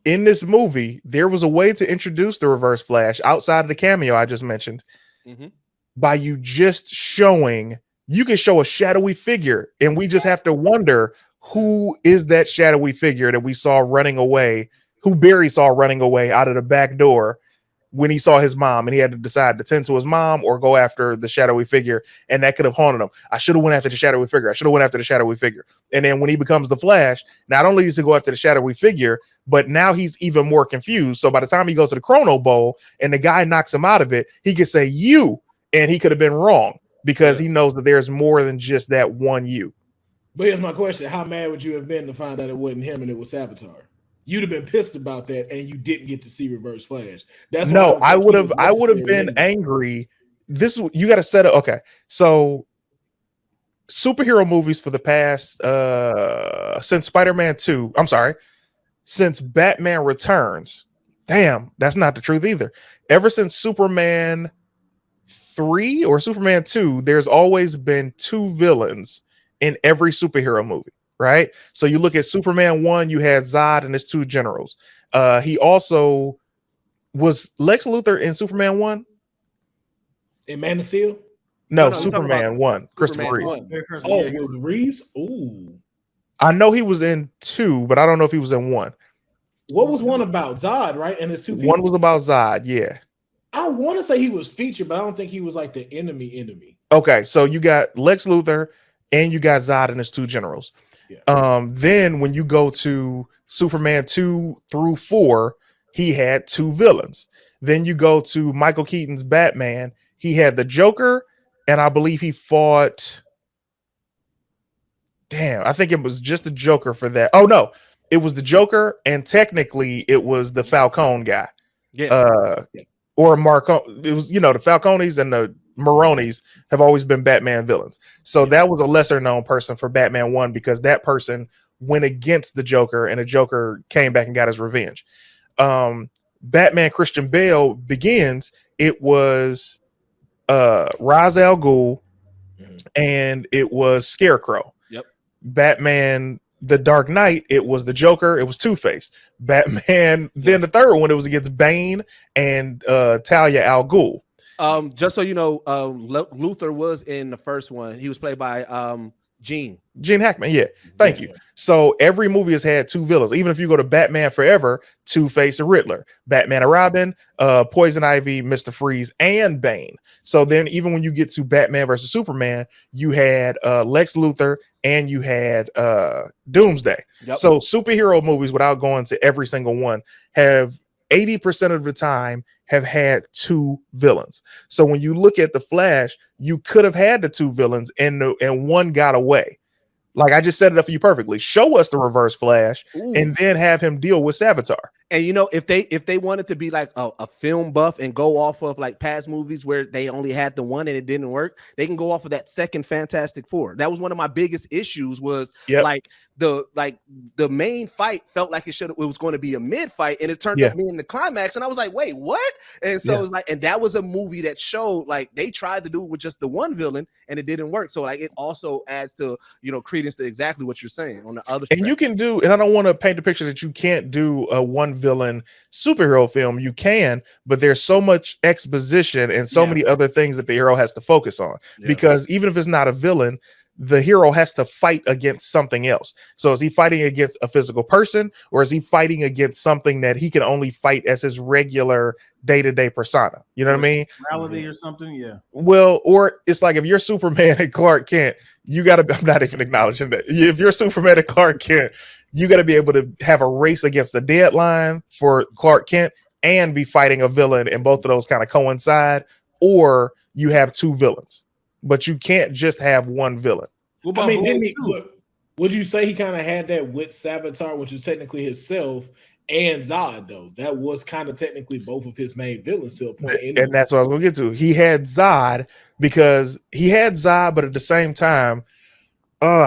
in this movie, there was a way to introduce the Reverse Flash outside of the cameo I just mentioned, by you just showing, you can show a shadowy figure, and we just have to wonder, who is that shadowy figure that we saw running away, who Barry saw running away out of the back door when he saw his mom, and he had to decide to tend to his mom or go after the shadowy figure, and that could have haunted him. I should have went after the shadowy figure. And then when he becomes the Flash, not only does he go after the shadowy figure, but now he's even more confused. So by the time he goes to the Chrono Bowl and the guy knocks him out of it, he can say you, and he could have been wrong, because he knows that there's more than just that one you. But here's my question: how mad would you have been to find out it wasn't him and it was Savitar? You'd have been pissed about that, and you didn't get to see Reverse Flash. That's no, I would have been angry. You got to set up. Okay, so superhero movies for the past since Spider-Man 2. I'm sorry, since Batman Returns. Damn, that's not the truth either. Ever since Superman 3 or Superman 2, there's always been two villains in every superhero movie. Right. So you look at Superman 1, you had Zod and his two generals. He also was Lex Luthor in Superman 1. In Man of Steel? No, Superman 1. Christopher Reeve. With Reeves? Ooh. I know he was in 2, but I don't know if he was in 1. What was one about? Zod, right? And his two people? One was about Zod, yeah. I want to say he was featured, but I don't think he was like the enemy. Okay, so you got Lex Luthor and you got Zod and his two generals. Yeah. Then when you go to Superman 2 through 4, he had two villains. Then you go to Michael Keaton's Batman, he had the Joker, and I believe he fought. Damn, I think it was just the Joker for that. Oh no, it was the Joker, and technically it was the Falcone guy. Yeah. Or Marco. It was, the Falcones and the Maronis have always been Batman villains. So that was a lesser known person for Batman 1, because that person went against the Joker, and the Joker came back and got his revenge. Batman Christian Bale Begins, it was Ra's al Ghul and it was Scarecrow. Yep. Batman The Dark Knight, it was the Joker, it was Two-Face. Batman, then the third one, it was against Bane and Talia al Ghul. Just so you know, Luthor was in the first one. He was played by Gene Hackman. Yeah, thank you. So every movie has had two villains. Even if you go to Batman Forever, Two-Face and Riddler, Batman and Robin, Poison Ivy, Mr. Freeze, and Bane. So then even when you get to Batman versus Superman, you had Lex Luthor and you had Doomsday. Yep. So superhero movies, without going to every single one, have 80% of the time have had two villains. So when you look at the Flash, you could have had the two villains and one got away. Like I just set it up for you perfectly. Show us the Reverse Flash and then have him deal with Savitar. And if they wanted to be like a film buff and go off of like past movies where they only had the one and it didn't work, they can go off of that second Fantastic Four. That was one of my biggest issues was the main fight felt like it was going to be a mid fight, and it turned up being the climax. And I was like, wait, what? And so it was like, and that was a movie that showed like they tried to do it with just the one villain and it didn't work. So like it also adds to credence to exactly what you're saying on the other. And you can do, and I don't want to paint the picture that you can't do a one villain superhero film. You can, but there's so much exposition and so many other things that the hero has to focus on, because even if it's not a villain, the hero has to fight against something else. So is he fighting against a physical person, or is he fighting against something that he can only fight as his regular day-to-day persona? You know what I mean? Reality or something, yeah. Well, or it's like if you're Superman and Clark Kent, you got to, I'm not even acknowledging that. If you're Superman and Clark Kent, you got to be able to have a race against the deadline for Clark Kent and be fighting a villain, and both of those kind of coincide, or you have two villains, but you can't just have one villain. What I about mean, Blade 2? would you say he kind of had that with Savitar, which is technically himself, and Zod, though? That was kind of technically both of his main villains to a point. And that's what I was going to get to. He had Zod because he had Zod, but at the same time,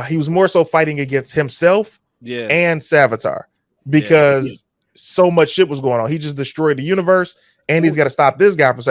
he was more so fighting against himself and Savitar because so much shit was going on. He just destroyed the universe, and he's got to stop this guy from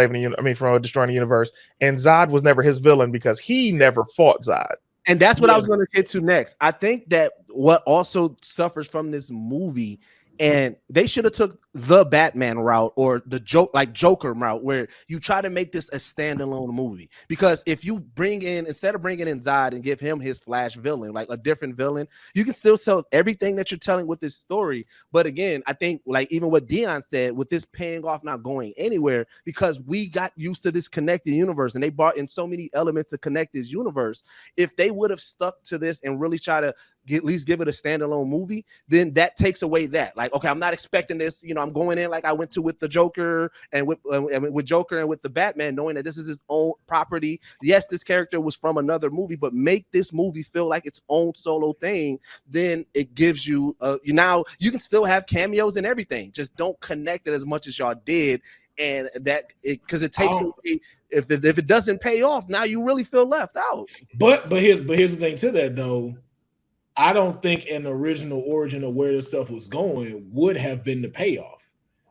from destroying the universe. And Zod was never his villain because he never fought Zod. And that's what I was going to get to next. I think that what also suffers from this movie, and they should have took the Batman route or the Joker route, where you try to make this a standalone movie. Because if you instead of bringing in Zod and give him his Flash villain, like a different villain, you can still sell everything that you're telling with this story. But again, I think like even what Dion said, with this paying off not going anywhere, because we got used to this connected universe and they brought in so many elements to connect this universe. If they would have stuck to this and really try to at least give it a standalone movie, then that takes away that. Like, okay, I'm not expecting this. You know, I'm going in like I went to with the Joker and with Joker and with the Batman, knowing that this is his own property. Yes, this character was from another movie, but make this movie feel like its own solo thing. Then it gives you, now you can still have cameos and everything. Just don't connect it as much as y'all did. And because it takes away, if it doesn't pay off, now you really feel left out. But here's the thing to that though. I don't think an original origin of where this stuff was going would have been the payoff,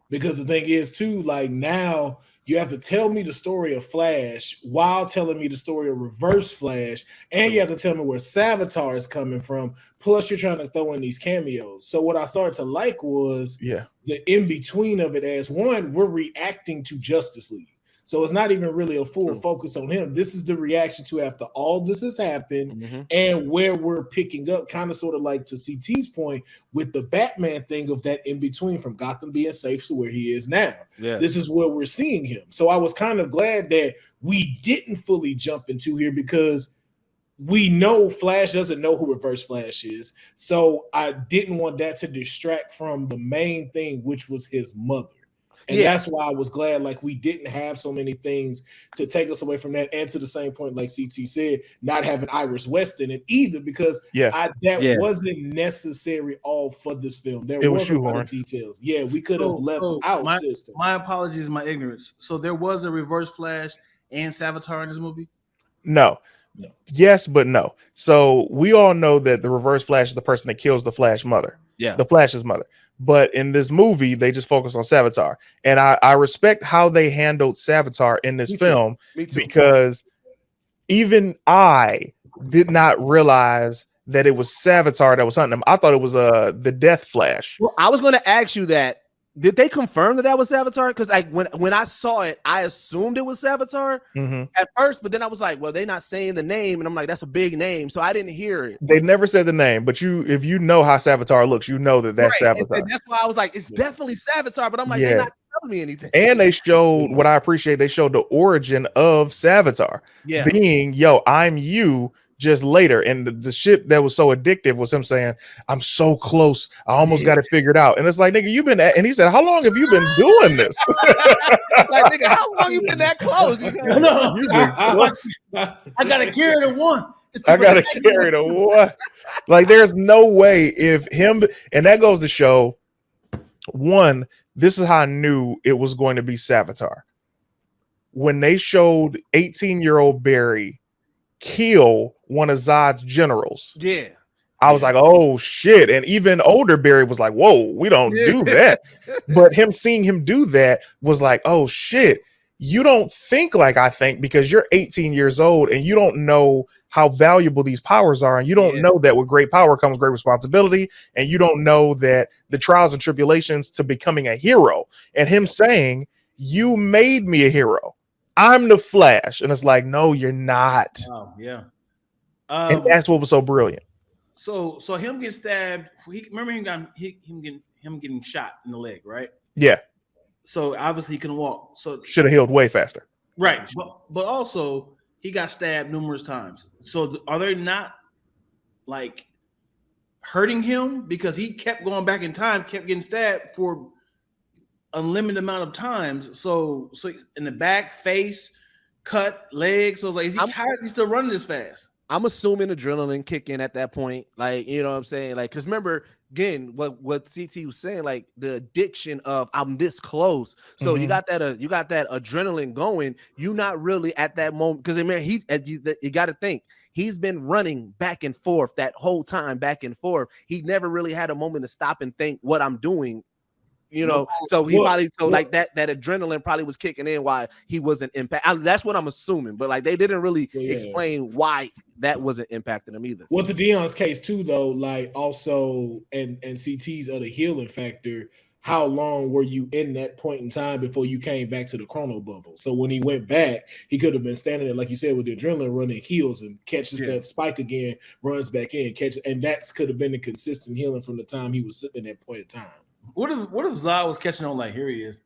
because the thing is too, like, now you have to tell me the story of Flash while telling me the story of Reverse Flash, and you have to tell me where Savitar is coming from. Plus, you're trying to throw in these cameos. So what I started to like was the in between of it. As one, we're reacting to Justice League. So it's not even really a full focus on him. This is the reaction to after all this has happened and where we're picking up, kind of sort of like to CT's point with the Batman thing of that in between from Gotham being safe to where he is now. Yeah. This is where we're seeing him. So I was kind of glad that we didn't fully jump into here, because we know Flash doesn't know who Reverse Flash is. So I didn't want that to distract from the main thing, which was his mother. And that's why I was glad, like, we didn't have so many things to take us away from that. And to the same point, like CT said, not having Iris West in it either, because that wasn't necessary all for this film. There was a lot of details. Yeah, we could have left out. My apologies, my ignorance. So there was a Reverse Flash and Savitar in this movie? No. Yes, but no. So we all know that the Reverse Flash is the person that kills the Flash mother. Yeah, the Flash's mother. But in this movie, they just focus on Savitar. And I respect how they handled Savitar in this film, because even I did not realize that it was Savitar that was hunting him. I thought it was the Death Flash. Well, I was going to ask you that. Did they confirm that was Savitar? Because like when I saw it, I assumed it was Savitar at first, but then I was like, well, they're not saying the name, and I'm like, that's a big name, so I didn't hear it. They never said the name, but if you know how Savitar looks, you know that's Savitar. And that's why I was like, it's definitely Savitar, but I'm like, they're not telling me anything. And they showed what I appreciate. They showed the origin of Savitar, being, I'm you. Just later, and the shit that was so addictive was him saying, "I'm so close, I almost got it figured out." And it's like, nigga, you've been at, and he said, "How long have you been doing this?" Like, nigga, how long you been that close? I gotta carry the one. I gotta carry the one. Like, there's no way if him, and that goes to show, one, this is how I knew it was going to be Savitar. When they showed 18-year-old Barry kill one of Zod's generals. I was like, oh shit. And even older Barry was like, whoa, we don't do that. But seeing him do that was like, oh shit, you don't think like I think, because you're 18 years old and you don't know how valuable these powers are. And you don't know that with great power comes great responsibility. And you don't know that the trials and tribulations to becoming a hero. And him saying, you made me a hero. I'm the Flash. And it's like, no, you're not. Oh, yeah. And that's what was so brilliant. So him getting stabbed. Remember him getting shot in the leg, right? Yeah. So obviously he couldn't walk. So should have healed way faster. Right. But also he got stabbed numerous times. So are there not, like, hurting him because he kept going back in time, kept getting stabbed for unlimited amount of times. So in the back, face, cut, legs. So like, how is he still running this fast? I'm assuming adrenaline kick in at that point. Like, you know what I'm saying? Like, because remember, again, what CT was saying, like the addiction of I'm this close. So you got that adrenaline going. You're not really at that moment. Because I mean, you got to think. He's been running back and forth that whole time, back and forth. He never really had a moment to stop and think what I'm doing. You know, so he like that adrenaline probably was kicking in while he wasn't impacted. That's what I'm assuming, but like they didn't really explain why that wasn't impacting him either. Well, to Dion's case too, though, like also and CT's other healing factor. How long were you in that point in time before you came back to the chrono bubble? So when he went back, he could have been standing there, like you said, with the adrenaline running, heals and catches that spike again, runs back in, catches, and that could have been the consistent healing from the time he was sitting at that point in time. What if Zod was catching on like, here he is?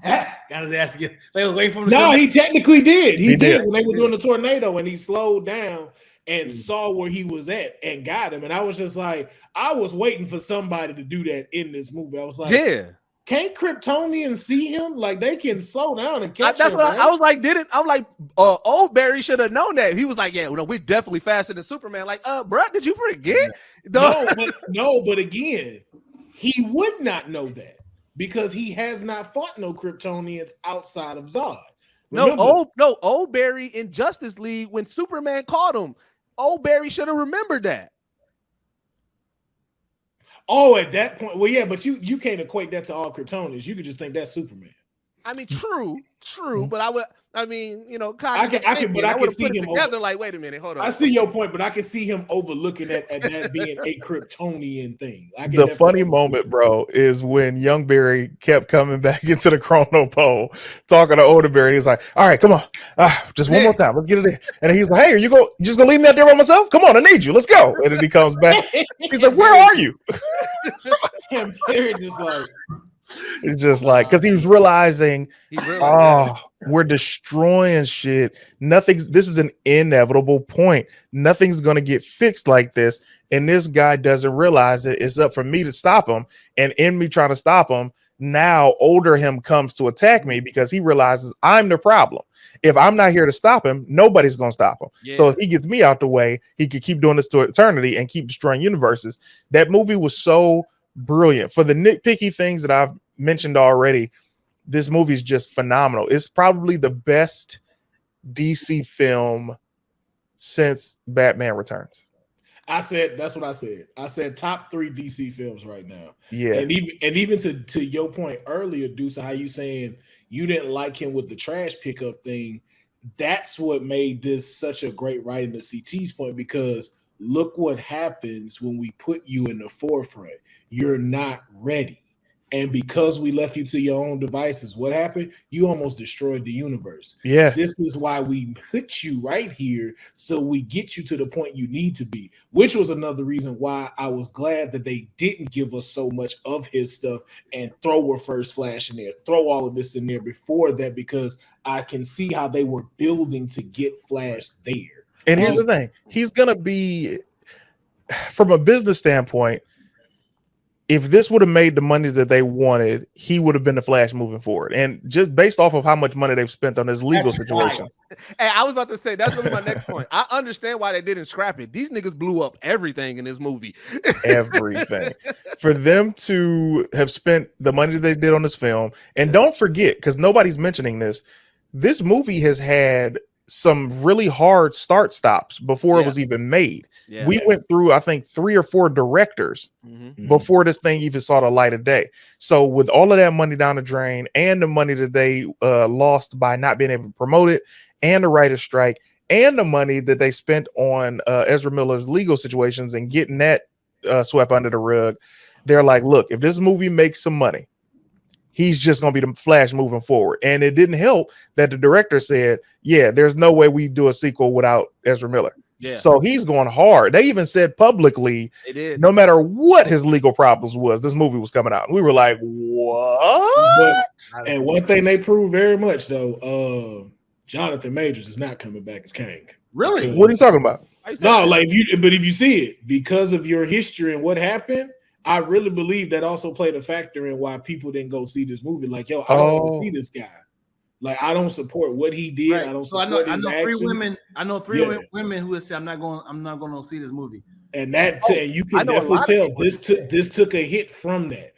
Got his ass again. They was waiting for him to No, he technically did. He did when they were doing the tornado, and he slowed down and saw where he was at and got him. And I was just like, I was waiting for somebody to do that in this movie. I was like, can't Kryptonians see him? Like they can slow down and catch him. I was like, Old Barry should have known that. He was like, yeah, no, we're definitely faster than Superman. Like, bro, did you forget? But again, he would not know that because he has not fought no Kryptonians outside of Zod. Old Barry in Justice League when Superman caught him, Old Barry should have remembered that. Oh, at that point, well, yeah, but you can't equate that to all Kryptonians. You could just think that's Superman. I mean, true, but I mean, you know, I can see him together. Like, wait a minute, hold on. I see your point, but I can see him overlooking that being a Kryptonian thing. The funny moment, bro, is when Young Barry kept coming back into the chrono pole, talking to older Barry. He's like, "All right, come on, just one more time, let's get it in." And he's like, "Hey, you just gonna leave me out there by myself? Come on, I need you. Let's go." And then he comes back. He's like, "Where are you?" And Barry just like. It's just like because he was realizing, we're destroying shit. This is an inevitable point. Nothing's gonna get fixed like this, and this guy doesn't realize it. It's up for me to stop him, and in me trying to stop him, now older him comes to attack me because he realizes I'm the problem. If I'm not here to stop him, nobody's gonna stop him. Yeah. So if he gets me out the way, he could keep doing this to eternity and keep destroying universes. That movie was so brilliant. For the nitpicky things that I've mentioned already, this movie is just phenomenal. It's probably the best DC film since Batman Returns. That's what I said. I said top 3 DC films right now. Yeah. And even to your point earlier, Deuce, how you saying you didn't like him with the trash pickup thing. That's what made this such a great writing to CT's point, because look what happens when we put you in the forefront. You're not ready. And because we left you to your own devices, what happened? You almost destroyed the universe. Yeah. This is why we put you right here, so we get you to the point you need to be, which was another reason why I was glad that they didn't give us so much of his stuff and throw a First Flash in there, throw all of this in there before that, because I can see how they were building to get Flash there. And here's the thing. He's going to be, from a business standpoint, if this would have made the money that they wanted, he would have been the Flash moving forward. And just based off of how much money they've spent on his legal situation. Hey, I was about to say, that's really my next point. I understand why they didn't scrap it. These niggas blew up everything in this movie. Everything. For them to have spent the money they did on this film, and don't forget, because nobody's mentioning this movie has had some really hard start stops before it was even made. We went through, I think, 3 or 4 directors before this thing even saw the light of day. So with all of that money down the drain, and the money that they lost by not being able to promote it, and the writer's strike, and the money that they spent on Ezra Miller's legal situations and getting that swept under the rug, they're like, look, if this movie makes some money, he's just going to be the Flash moving forward. And it didn't help that the director said, yeah, there's no way we do a sequel without Ezra Miller. Yeah. So he's going hard. They even said publicly, no matter what his legal problems was, this movie was coming out. And we were like, what? And one thing they proved very much, though, Jonathan Majors is not coming back as Kang. Really? What are you talking about? No, like if you see it because of your history and what happened, I really believe that also played a factor in why people didn't go see this movie. Like, yo, I don't want to see this guy. Like, I don't support what he did. Right. I don't support his actions. I know three women who would say, I'm not going to see this movie. And that you can definitely tell this took a hit from that.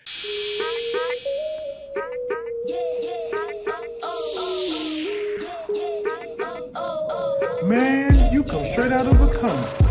Man, you come straight out of a comic.